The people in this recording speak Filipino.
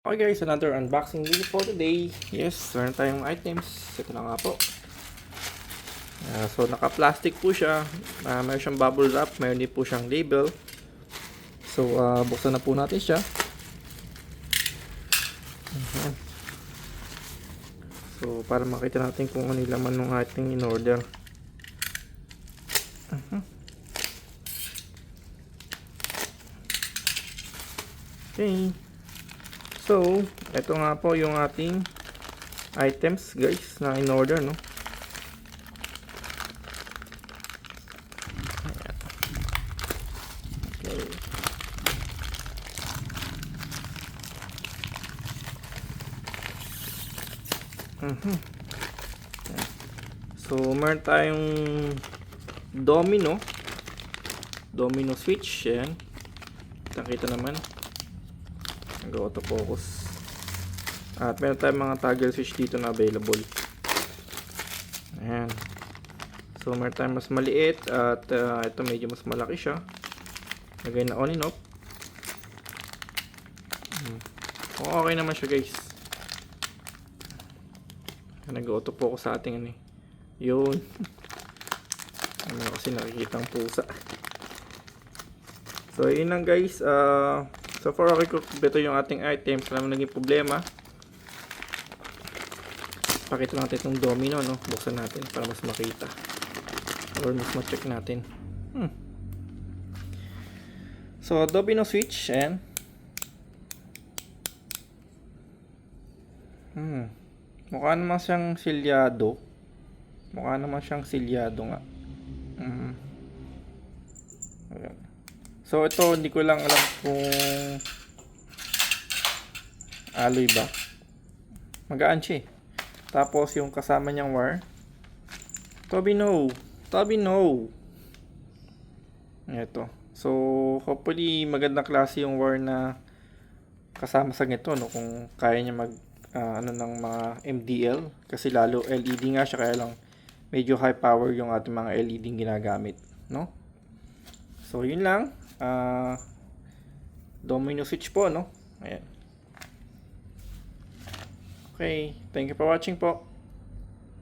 Okay guys, another unboxing video for today. Yes, meron tayong items. Ito na nga po. So naka-plastic po siya. Meron siyang bubble wrap, meron din po siyang label. So buksan na po natin siya. So para makita natin kung ano yung laman ng ating in-order. Okay. So, ito nga po yung ating items guys na in-order, no? Okay. So, meron tayong domino switch. Yan. Nakita naman. Nag-auto focus. At meron tayong mga toggle switch dito na available. Ayan. So meron tayong mas maliit at ito medyo mas malaki siya. Lagay na on and off. Okay naman siya guys. Nag-auto focus sa ating ano eh. Yun. Ano kasi nakikita ang pusa. So yun lang guys. So far okay ko beto yung ating items. Wala naging problema. Pakita natin itong domino, no? Buksan natin para mas makita or mas ma-check natin. So domino switch and mukha naman siyang silyado. Nga. So ito hindi ko lang alam kung alloy ba. Magaan siya eh. Tapos yung kasama niyang wire. Toby no. Ito. So hopefully magandang klase yung wire na kasama sa nito, no, kung kaya niya mag ano ng mga MDL kasi lalo LED nga siya, kaya lang medyo high power yung ating mga LED ginagamit, no? So yun lang. Domino switch po, no? Ayan. Okay, thank you for watching po.